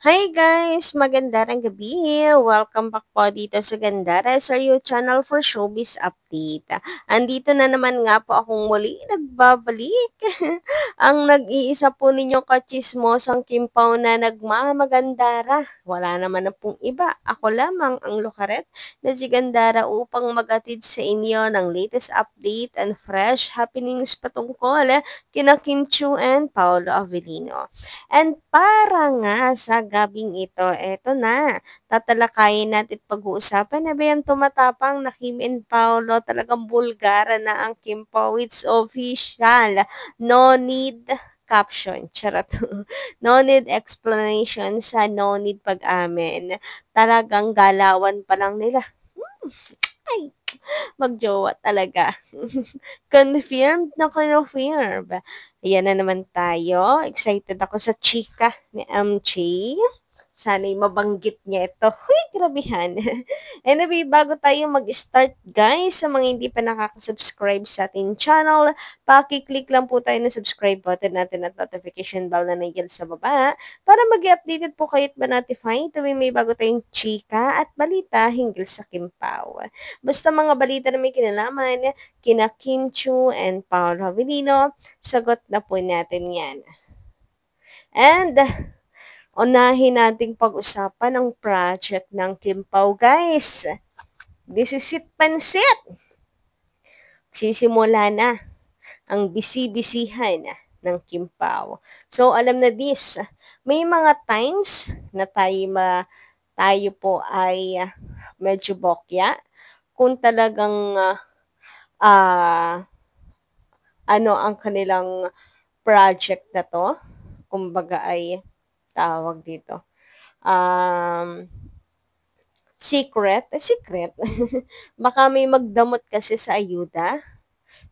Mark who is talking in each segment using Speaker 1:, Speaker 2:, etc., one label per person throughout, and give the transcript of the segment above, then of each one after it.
Speaker 1: Hi guys! Magandang gabi! Welcome back po dito sa Gandara sa your channel for showbiz update. Andito na naman nga po akong muli nagbabalik. Ang nag-iisa po ninyong kachismosang Kimpaw na nagmamagandara. Wala naman na pong iba. Ako lamang ang lukaret na si Gandara upang magatid sa inyo ng latest update and fresh happenings patungkol kina Kim Chiu and Paolo Avellino. And para nga sa gabing ito, eto na, tatalakayin natin pag-uusapan na ba yan tumatapang na Kim and Paolo, talagang bulgara na ang Kim Pao, it's official. No need caption, charot. No need explanation sa no need pag-amin. Talagang galawan pa lang nila. Ay, magjowa talaga. Confirmed na confirm. Ayan na naman tayo. Excited ako sa chika ni MJ. Sana'y mabanggit niya ito. Huy, grabihan. Anyway, bago tayo mag-start, guys, sa mga hindi pa nakaka-subscribe sa ating channel, paki-click lang po tayo ng subscribe button natin at notification bell na nandiyan sa baba para mag-updated po kayo at ma-notify tuwing may bago tayong chika at balita hinggil sa Kimpaw. Basta mga balita na may kinalaman, kina Kim Chu and Paolo Avellino, sagot na po natin yan. And unahin nating pag-usapan ang project ng Kimpaw, guys. This is it, pansit. Sisimula na ang bisi-bisihan ng Kimpaw. So, alam na this, may mga times na tayo po ay medyo bokya kung talagang ah ano ang kanilang project na 'to, kumbaga ay tawag dito, um, secret, baka may magdamot kasi sa ayuda.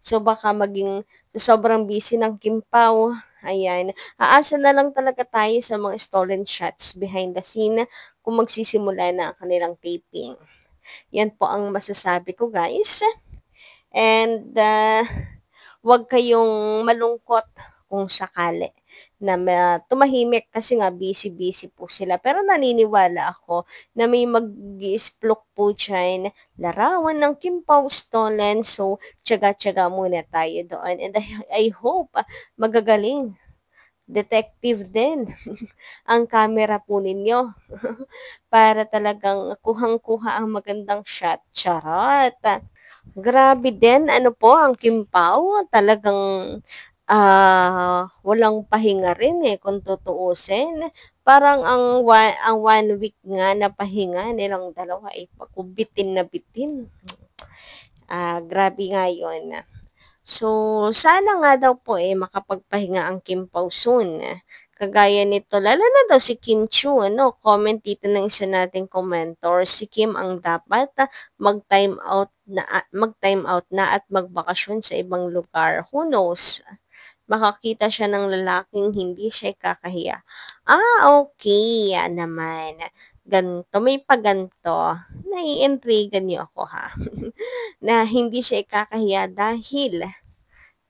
Speaker 1: So, baka maging sa sobrang busy ng Kimpaw, ayan, aasa na lang talaga tayo sa mga stolen shots behind the scene kung magsisimula na ang kanilang taping. Yan po ang masasabi ko, guys. And, 'wag kayong malungkot kung sakali na tumahimik kasi nga busy-busy po sila. Pero naniniwala ako na may mag-i-isplok po diyan, larawan ng Kimpaw stolen. So, tiyaga-tiyaga muna tayo doon. And I hope magagaling detective din ang camera po ninyo para talagang kuhang-kuha ang magandang shot. Charot! Grabe din, ano po, ang Kimpaw, talagang, walang pahinga rin, eh, kung tutuusin. Parang ang 1 week nga na pahinga nilang dalawa ay bitin na bitin. Grabe nga yun. So, sana nga daw po, eh, makapagpahinga ang Kim Pao soon. Kagaya nito, lalo na daw si Kim Chu, ano, comment dito ng isa nating commentor, si Kim ang dapat mag-time out na at magbakasyon sa ibang lugar. Who knows? Makakita siya ng lalaking hindi siya ikakahiya. Okay, yan naman. Ganto, may paganto. Naiintriga niyo ako, ha? Na hindi siya ikakahiya dahil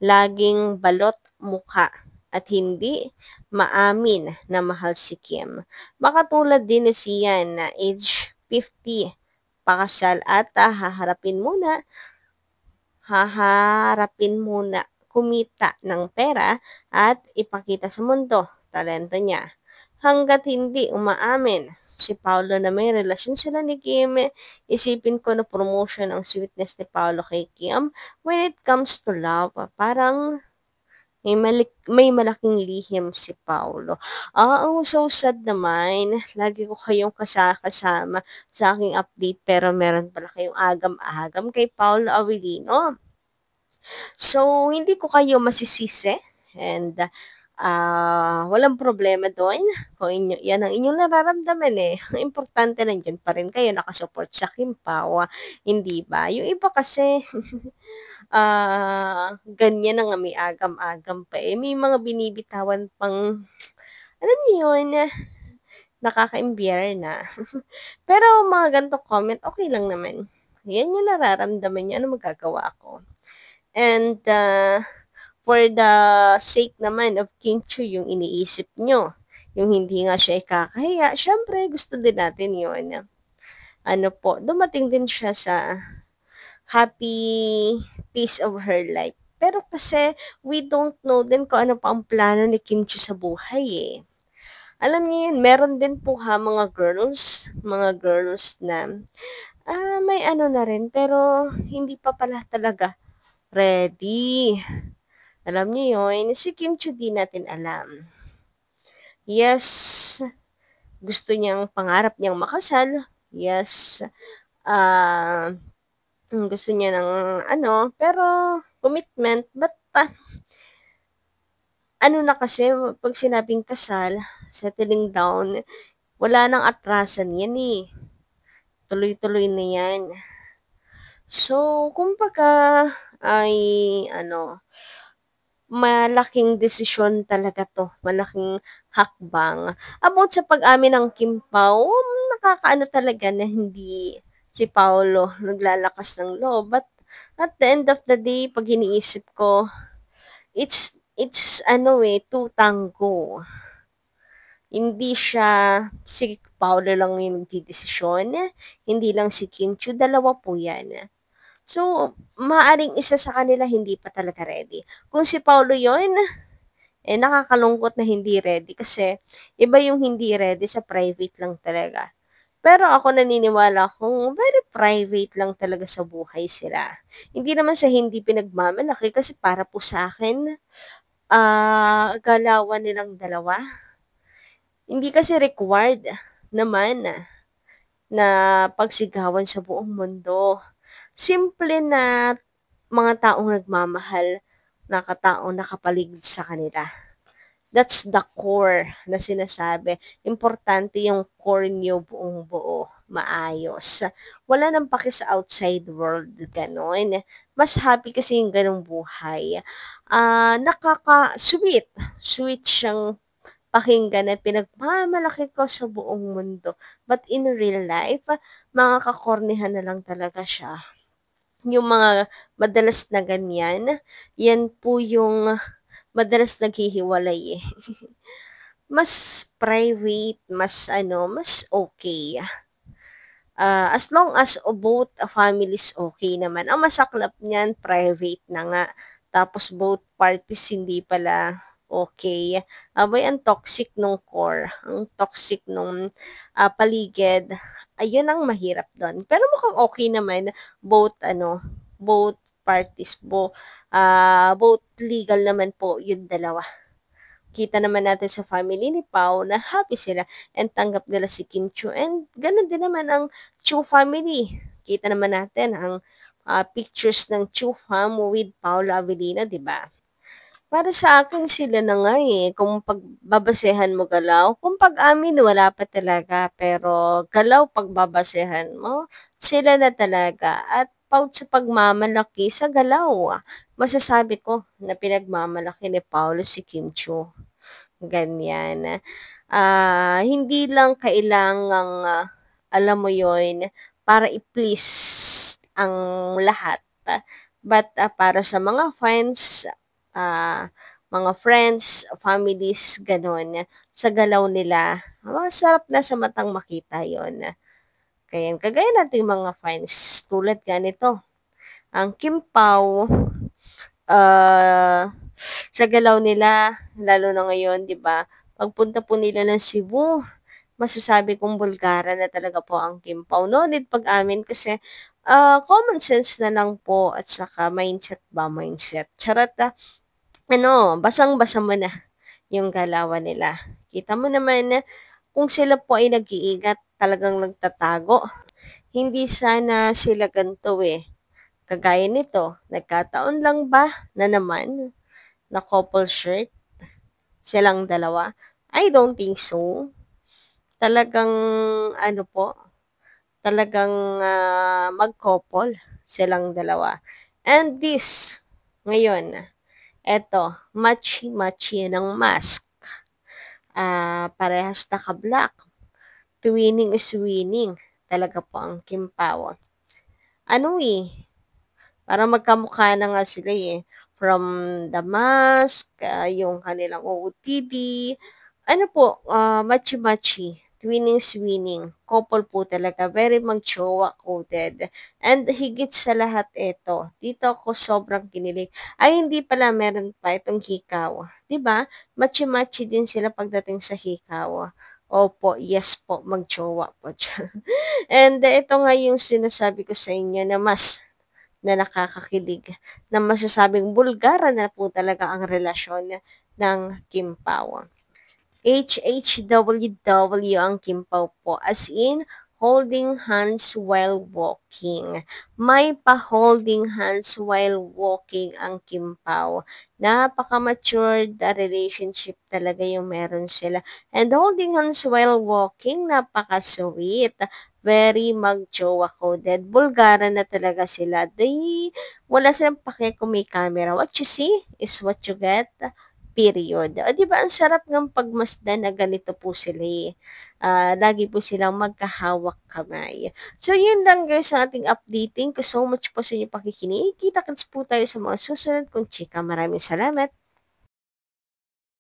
Speaker 1: laging balot mukha at hindi maamin na mahal si Kim. Baka tulad din ni Sian na age 50, pakasal at haharapin muna kumita ng pera at ipakita sa mundo talento niya. Hanggat hindi umaamin si Paolo na may relasyon sila ni Kim, isipin ko na promotion ang sweetness ni Paolo kay Kim. When it comes to love, parang may malaking lihim si Paolo. Oo, so sad naman. Lagi ko kayong kasama sa aking update pero meron pala kayong agam-agam kay Paolo Avellino. So, hindi ko kayo masisisi and walang problema doon kung yan ang inyong nararamdaman, eh. Ang importante nandiyan pa rin kayo nakasupport sa Kimpawa, hindi ba? Yung iba kasi, ganyan na nga may agam-agam pa, eh. May mga binibitawan pang, alam niyo yun, nakaka-imbyer na. Pero mga ganitong comment, okay lang naman. Yan yung nararamdaman niya, ano magagawa ko? And, for the sake naman of King Chu yung iniisip nyo. yung hindi nga siya ikakahiya, siyempre gusto din natin yun. Ano po, dumating din siya sa happy piece of her life. Pero kasi we don't know din kung ano pa ang plano ni Kim Chiu sa buhay eh. Alam niyo yun, meron din po ha mga girls na may ano na rin pero hindi pa pala talaga ready. Alam niyo yun, si Kim Chiu di natin alam. Yes, gusto niyang pangarap niyang makasal. Yes, ah gusto niya ng ano, pero commitment, but ano na kasi 'pag sinabing kasal, settling down, wala ng atrasan 'yan, eh, tuloy-tuloy na 'yan. So, kumbaga ay ano, malaking desisyon talaga 'to, malaking hakbang. About sa pag-amin ng Kim Pao, nakakaano talaga na hindi si Paolo naglalakas ng loob, but at the end of the day 'pag iniisip ko, it's ano, eh, two tango. Hindi siya si Paolo lang yung nagdedesisyon, hindi lang si Kim Chiu, dalawa po 'yan. So, maaaring isa sa kanila hindi pa talaga ready. Kung si Paolo 'yun, eh, nakakalungkot na hindi ready kasi iba yung hindi ready sa private lang talaga. Pero ako naniniwala kung very private lang talaga sa buhay sila. Hindi naman sa hindi pinagmamalaki kasi para po sa akin, galawan nilang dalawa. Hindi kasi required naman na pagsigawan sa buong mundo. Simple na mga taong nagmamahal na kataong nakapaligid sa kanila. That's the core na sinasabi. Importante yung core niyo buong buo, maayos. Wala nang paki sa outside world, gano'n. Mas happy kasi yung gano'ng buhay. Nakaka-sweet. Sweet siyang pakinggan na pinagmamalaki ko sa buong mundo. But in real life, mga kakornihan na lang talaga siya. Yung mga madalas na ganyan, yan po yung madalas naghihiwalay eh. Mas private, mas ano, mas okay. As long as both families okay naman. Ang masaklap niyan private na nga, tapos both parties hindi pala okay. Aba'y ang toxic nung core, ang toxic nung, paligid, ayun ang mahirap dun. Pero mukhang okay naman both ano, both parties, both legal naman po yung dalawa. Kita naman natin sa family ni Pao na happy sila and tanggap nila si Kim Chiu and gano'n din naman ang Chiu family. Kita naman natin ang, pictures ng Chiu fam with Paolo Avellino, 'di ba? Para sa akin sila na nga, eh, kung pagbabasehan mo galaw, kung pag-amin wala pa talaga, pero galaw pagbabasehan mo, sila na talaga at about sa pagmamalaki sa galaw, masasabi ko na pinagmamalaki ni Paolo si Kim Chiu. Ganyan. Hindi lang kailangang, alam mo yon para i-please ang lahat. But, para sa mga friends, families, gano'n, sa galaw nila, masarap na sa matang makita yon. Kagaya nating mga friends, tulad nga nito, ang Kim Pao, ah sa galaw nila, lalo na ngayon 'di ba, pagpunta po nila ng Cebu, masasabi kong bulgara na talaga po ang Kimpaw. No need pag-amin kasi, common sense na lang po at saka mindset ba, mindset. Charot, ano, basang-basa mo na yung galawan nila. Kita mo naman na kung sila po ay nag-iingat, talagang nagtatago, hindi sana sila ganito, eh. Kagaya nito, nagkataon lang ba na naman na couple shirt, silang dalawa? I don't think so. Talagang ano po, talagang, mag-couple silang dalawa. And this, ngayon, eto, matchy-matchy ng mask. Parehas naka-black. Twinning is winning. Talaga po ang Kim Pao. Ano eh, parang magkamukha na nga sila eh. From the mask, yung kanilang OOTD, Ano po, matchy-matchy, twinning-swinning, couple po talaga, very mag-jowa coded. And higit sa lahat ito, dito ako sobrang kinilig. Ay hindi pala, meron pa itong hikaw, 'di ba? Matchy-matchy din sila pagdating sa hikaw. Opo, yes po, mag-jowa po diyan. And ito nga yung sinasabi ko sa inyo na mas na nakakakilig, na masasabing bulgara na po talaga ang relasyon ng Kim Pao. HHWW ang kimpaw po, as in holding hands while walking. May pa-holding hands while walking ang kimpaw. Napaka-matured na relationship talaga yung meron sila. And holding hands while walking, napaka-sweet. Very mag-jowa coded. Bulgara na talaga sila. Wala silang pake kung may camera. What you see is what you get. Period. O 'di ba ang sarap ngang pagmasdan na ganito po sila, eh, lagi po silang magkahawak kamay. So yun lang guys ang ating updating. Thank you so much po sa inyong pakikinig. Kita-kits po tayo sa mga susunod kong chika. Maraming salamat.